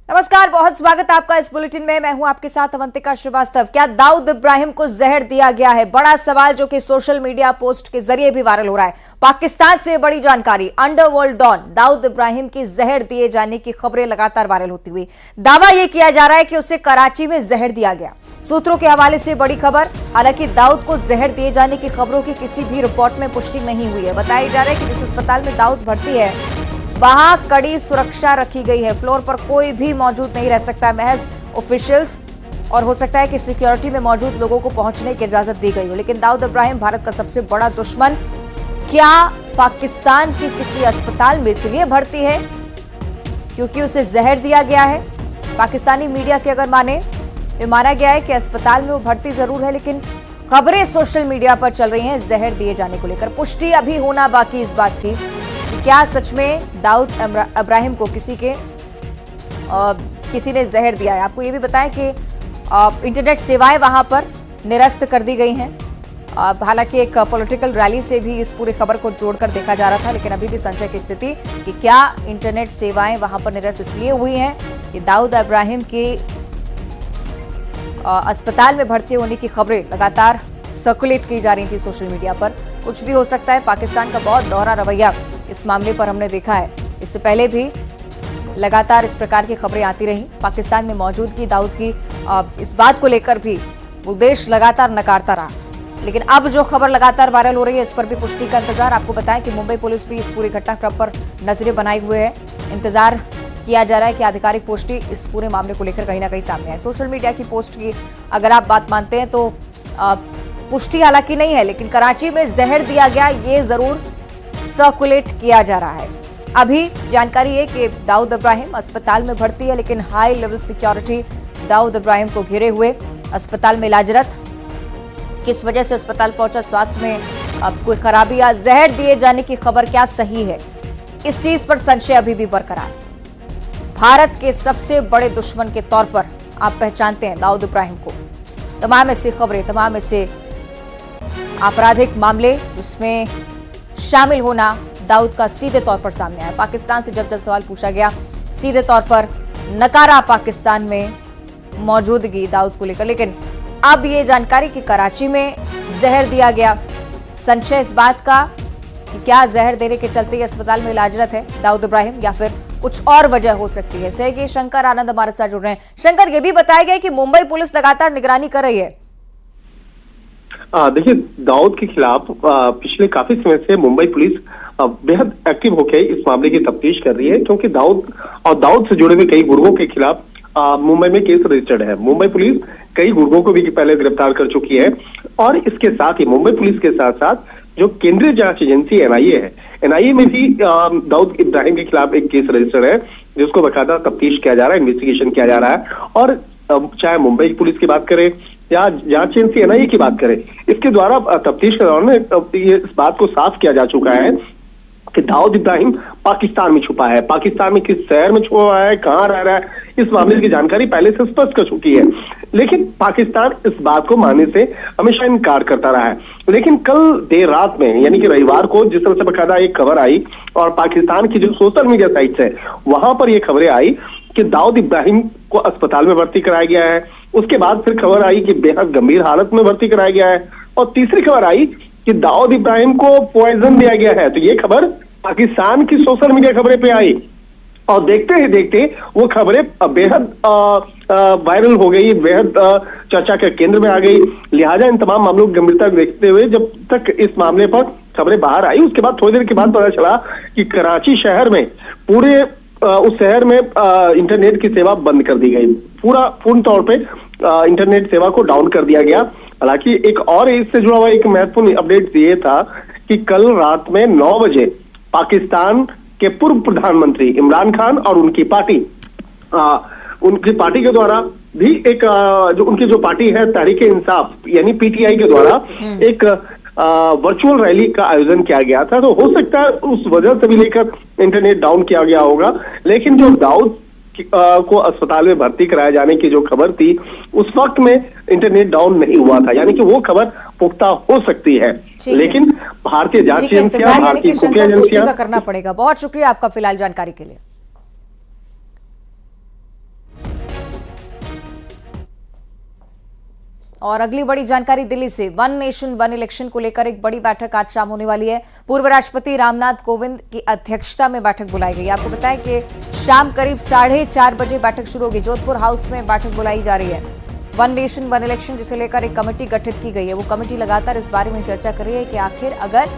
नमस्कार, बहुत स्वागत आपका इस बुलेटिन में। मैं हूं आपके साथ अवंतिका श्रीवास्तव। क्या दाऊद इब्राहिम को जहर दिया गया है? बड़ा सवाल जो कि सोशल मीडिया पोस्ट के जरिए भी वायरल हो रहा है। पाकिस्तान से बड़ी जानकारी। अंडरवर्ल्ड डॉन दाऊद इब्राहिम की जहर दिए जाने की खबरें लगातार वायरल होती हुई दावा यह किया जा रहा है कि उसे कराची में जहर दिया गया। सूत्रों के हवाले से बड़ी खबर। हालांकि दाऊद को जहर दिए जाने की खबरों की किसी भी रिपोर्ट में पुष्टि नहीं हुई है। बताया जा रहा है कि जिस अस्पताल में दाऊद भर्ती है वहां कड़ी सुरक्षा रखी गई है। फ्लोर पर कोई भी मौजूद नहीं रह सकता, महज ऑफिशियल्स और हो सकता है कि सिक्योरिटी में मौजूद लोगों को पहुंचने की इजाजत दी गई हो। लेकिन दाऊद इब्राहिम भारत का सबसे बड़ा दुश्मन क्या पाकिस्तान के किसी अस्पताल में इसलिए भर्ती है क्योंकि उसे जहर दिया गया है? पाकिस्तानी मीडिया की अगर माने तो माना गया है कि अस्पताल में वो भर्ती जरूर है, लेकिन खबरें सोशल मीडिया पर चल रही हैं जहर दिए जाने को लेकर। पुष्टि अभी होना बाकी इस बात की क्या सच में दाऊद इब्राहिम को किसी ने जहर दिया है। आपको ये भी बताएं कि इंटरनेट सेवाएं वहां पर निरस्त कर दी गई हैं। हालांकि एक पॉलिटिकल रैली से भी इस पूरी खबर को जोड़कर देखा जा रहा था, लेकिन अभी भी संशय की स्थिति कि क्या इंटरनेट सेवाएं वहां पर निरस्त इसलिए हुई हैं कि दाऊद इब्राहिम की अस्पताल में भर्ती होने की खबरें लगातार सर्कुलेट की जा रही थी सोशल मीडिया पर। कुछ भी हो सकता है। पाकिस्तान का बहुत दोहरा रवैया इस मामले पर हमने देखा है। इससे पहले भी लगातार इस प्रकार की खबरें आती रही। पाकिस्तान में मौजूदगी दाऊद की इस बात को लेकर भी वो देश लगातार नकारता रहा, लेकिन अब जो खबर लगातार वायरल हो रही है इस पर भी पुष्टि का इंतजार। आपको बताएं कि मुंबई पुलिस भी इस पूरे घटनाक्रम पर नजरें बनाए हुए है। इंतजार किया जा रहा है कि आधिकारिक पुष्टि इस पूरे मामले को लेकर कहीं ना कहीं सामने आए। सोशल मीडिया की पोस्ट की अगर आप बात मानते हैं तो पुष्टि हालांकि नहीं है, लेकिन कराची में जहर दिया गया ये जरूर सर्कुलेट किया जा रहा है। अभी जानकारी है कि दाऊद इब्राहिम अस्पताल में भर्ती है, लेकिन high level security Dawood Ibrahim को घेरे हुए अस्पताल में इलाजरत। किस वजह से अस्पताल पहुंचा, स्वास्थ्य में अब कोई खराबी या जहर दिए जाने की खबर क्या सही है, इस चीज पर संशय अभी भी बरकरार। भारत के सबसे बड़े दुश्मन के तौर पर आप पहचानते हैं दाऊद इब्राहिम को। तमाम ऐसी खबरें, तमाम ऐसे आपराधिक मामले जिसमें शामिल होना दाऊद का सीधे तौर पर सामने आया। पाकिस्तान से जब सवाल पूछा गया, सीधे तौर पर नकारा पाकिस्तान में मौजूदगी दाऊद को लेकर। लेकिन अब ये जानकारी कि कराची में जहर दिया गया, संशय इस बात का कि क्या जहर देने के चलते अस्पताल में इलाजरत है दाऊद इब्राहिम या फिर कुछ और वजह हो सकती है। सहयोगी शंकर आनंद हमारे साथ जुड़ रहे हैं। शंकर, ये भी बताया गया कि मुंबई पुलिस लगातार निगरानी कर रही है। देखिए, दाऊद के खिलाफ पिछले काफी समय से मुंबई पुलिस बेहद एक्टिव होकर इस मामले की तफ्तीश कर रही है, क्योंकि दाऊद से जुड़े हुए कई गुर्गों के खिलाफ मुंबई में केस रजिस्टर्ड है। मुंबई पुलिस कई गुर्गों को भी पहले गिरफ्तार कर चुकी है, और इसके साथ ही मुंबई पुलिस के साथ साथ जो केंद्रीय जांच एजेंसी एनआईए है, एनआईए में भी दाऊद इब्राहिम के खिलाफ एक केस रजिस्टर्ड है, जिसको बकायदा तफ्तीश किया जा रहा है, इन्वेस्टिगेशन किया जा रहा है। और चाहे मुंबई पुलिस की बात करें या जांच एजेंसी एनआईए की बात करें, इसके द्वारा तफ्तीश के दौरान ये इस बात को साफ किया जा चुका है कि दाऊद इब्राहिम पाकिस्तान में छुपा है। पाकिस्तान में किस शहर में छुपा हुआ है, कहां रह रहा है, इस मामले की जानकारी पहले से स्पष्ट कर चुकी है, लेकिन पाकिस्तान इस बात को मानने से हमेशा इनकार करता रहा है। लेकिन कल देर रात में, यानी कि रविवार को, जिस तरह से बकायदा एक खबर आई और पाकिस्तान की जो सोशल मीडिया साइट्स है वहां पर ये खबरें आई कि दाऊद इब्राहिम को अस्पताल में भर्ती कराया गया है। उसके बाद फिर खबर आई कि बेहद गंभीर हालत में भर्ती कराया गया है, और तीसरी खबर आई कि दाऊद इब्राहिम को पॉइजन दिया गया है। तो ये खबर पाकिस्तान की सोशल मीडिया खबरें पे आई, और देखते ही देखते वो खबरें बेहद वायरल हो गई, बेहद चर्चा के केंद्र में आ गई। लिहाजा इन तमाम मामलों की गंभीरता को देखते हुए जब तक इस मामले पर खबरें बाहर आई, उसके बाद थोड़ी देर के बाद पता चला कि कराची शहर में पूरे उस शहर में इंटरनेट की सेवा बंद कर दी गई। पूर्ण तौर पे इंटरनेट सेवा को डाउन कर दिया गया। हालांकि एक और इससे जुड़ा हुआ एक महत्वपूर्ण अपडेट ये था कि कल रात में 9 बजे पाकिस्तान के पूर्व प्रधानमंत्री इमरान खान और उनकी पार्टी के द्वारा भी एक जो उनकी जो पार्टी है तहरीके इंसाफ यानी पीटीआई के द्वारा एक वर्चुअल रैली का आयोजन किया गया था। तो हो सकता है उस वजह से भी लेकर इंटरनेट डाउन किया गया होगा, लेकिन जो दाऊद को अस्पताल में भर्ती कराए जाने की जो खबर थी उस वक्त में इंटरनेट डाउन नहीं हुआ था, यानी कि वो खबर पुख्ता हो सकती है। लेकिन भारतीय जांच एजेंसियां, भारतीय खुफिया एजेंसियां करना पड़ेगा। बहुत शुक्रिया आपका फिलहाल जानकारी के लिए। और अगली बड़ी जानकारी दिल्ली से वन नेशन वन इलेक्शन को लेकर एक बड़ी बैठक आज शाम होने वाली है। पूर्व राष्ट्रपति रामनाथ कोविंद की अध्यक्षता में बैठक बुलाई गई। आपको बताएं कि शाम करीब 4:30 बजे बैठक शुरू होगी। जोधपुर हाउस में बैठक बुलाई जा रही है। वन नेशन वन इलेक्शन जिसे लेकर एक कमेटी गठित की गई है। वो कमेटी लगातार इस बारे में चर्चा कर रही है कि आखिर अगर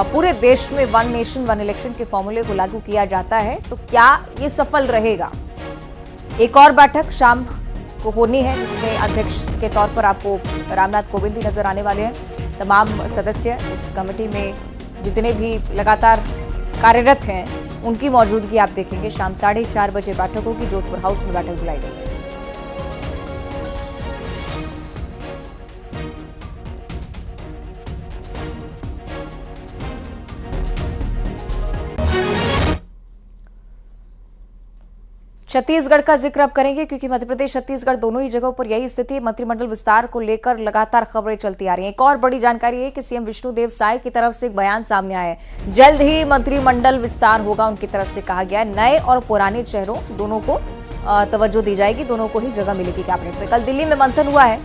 पूरे देश में वन नेशन वन इलेक्शन के फॉर्मूले को लागू किया जाता है तो क्या ये सफल रहेगा। एक और बैठक शाम को होनी है जिसमें अध्यक्ष के तौर पर आपको रामनाथ कोविंद ही नजर आने वाले हैं। तमाम सदस्य इस कमेटी में जितने भी लगातार कार्यरत हैं उनकी मौजूदगी आप देखेंगे। शाम 4:30 बजे बैठक होगी। जोधपुर हाउस में बैठक बुलाई गई है। छत्तीसगढ़ का जिक्र अब करेंगे क्योंकि मध्य प्रदेश छत्तीसगढ़ दोनों ही जगहों पर यही स्थिति है। मंत्रिमंडल विस्तार को लेकर लगातार खबरें चलती आ रही हैं। एक और बड़ी जानकारी है कि सीएम विष्णुदेव साय की तरफ से एक बयान सामने आया है। जल्द ही मंत्रिमंडल विस्तार होगा, उनकी तरफ से कहा गया है। नए और पुराने चेहरों दोनों को तवज्जो दी जाएगी, दोनों को ही जगह मिलेगी कैबिनेट में। कल दिल्ली में मंथन हुआ है।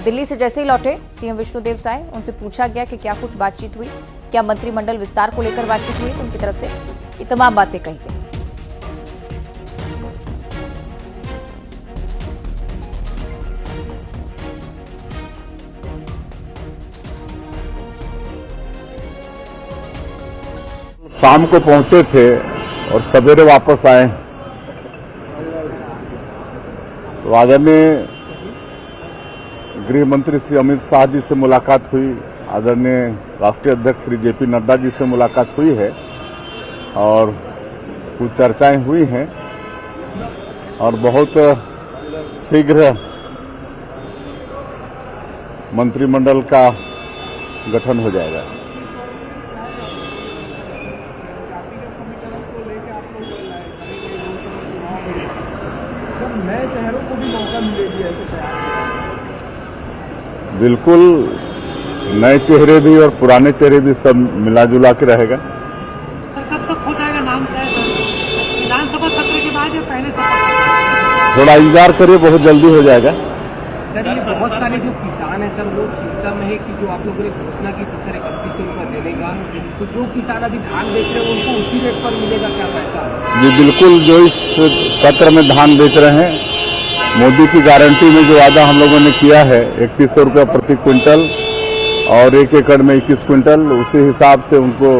दिल्ली से जैसे ही लौटे सीएम विष्णुदेव साय, उनसे पूछा गया कि क्या कुछ बातचीत हुई, क्या मंत्रिमंडल विस्तार को लेकर बातचीत हुई। उनकी तरफ से ये तमाम बातें कही गई। शाम को पहुंचे थे और सवेरे वापस आए। तो आदरणीय गृह मंत्री श्री अमित शाह जी से मुलाकात हुई, आदरणीय राष्ट्रीय अध्यक्ष श्री जेपी नड्डा जी से मुलाकात हुई है और कुछ चर्चाएं हुई हैं और बहुत शीघ्र मंत्रिमंडल का गठन हो जाएगा। नए चेहरों को भी मौका मिलेगी ऐसे बिल्कुल, नए चेहरे भी और पुराने चेहरे भी सब मिला जुला के रहेगा। सर कब तक हो जाएगा नाम तय सर? विधानसभा सत्र के बाद या पहले सत्र? थोड़ा इंतजार करिए, बहुत जल्दी हो जाएगा। सर ये बहुत सारे जो किसान हैं सर वो चिंता में है कि जो आप लोगों ने घोषणा की थी सर 3100 रुपये देने का, तो जो किसान अभी धान बेच रहे हैं उनको उसी रेट पर मिलेगा क्या पैसा? ये बिल्कुल जो इस सत्र में धान बेच रहे हैं, मोदी की गारंटी में जो वादा हम लोगों ने किया है 3100 रुपये प्रति क्विंटल और 1 एकड़ में 21 क्विंटल, उसी हिसाब से उनको।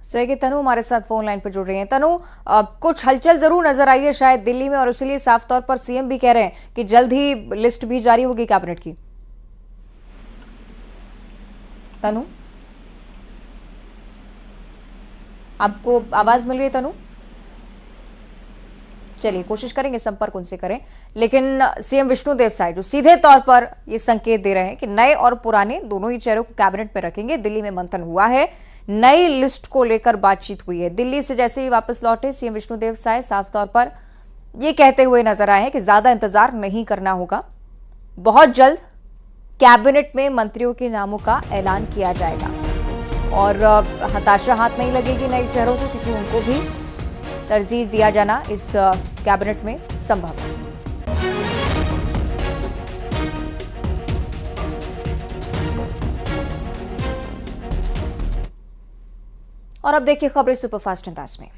सहयोगी तनु हमारे साथ फोन लाइन पर जुड़ रही हैं। तनु, कुछ हलचल जरूर नजर आई है शायद दिल्ली में और इसलिए साफ तौर पर सीएम भी कह रहे हैं कि जल्द ही लिस्ट भी जारी होगी कैबिनेट की। तनु, आपको आवाज मिल रही है? तनु, चलिए कोशिश करेंगे संपर्क उनसे करें। लेकिन सीएम विष्णुदेव साय जो सीधे तौर पर ये संकेत दे रहे हैं कि नए और पुराने दोनों ही चेहरों को कैबिनेट में रखेंगे। दिल्ली में मंथन हुआ है, नई लिस्ट को लेकर बातचीत हुई है। दिल्ली से जैसे ही वापस लौटे सीएम विष्णुदेव साय साफ तौर पर ये कहते हुए नजर आए हैं कि ज्यादा इंतजार नहीं करना होगा, बहुत जल्द कैबिनेट में मंत्रियों के नामों का ऐलान किया जाएगा और हताशा हाथ नहीं लगेगी नए चेहरों को, क्योंकि उनको भी तरजीह दिया जाना इस कैबिनेट में संभव है। और अब देखिए खबरें सुपरफास्ट अंदाज में।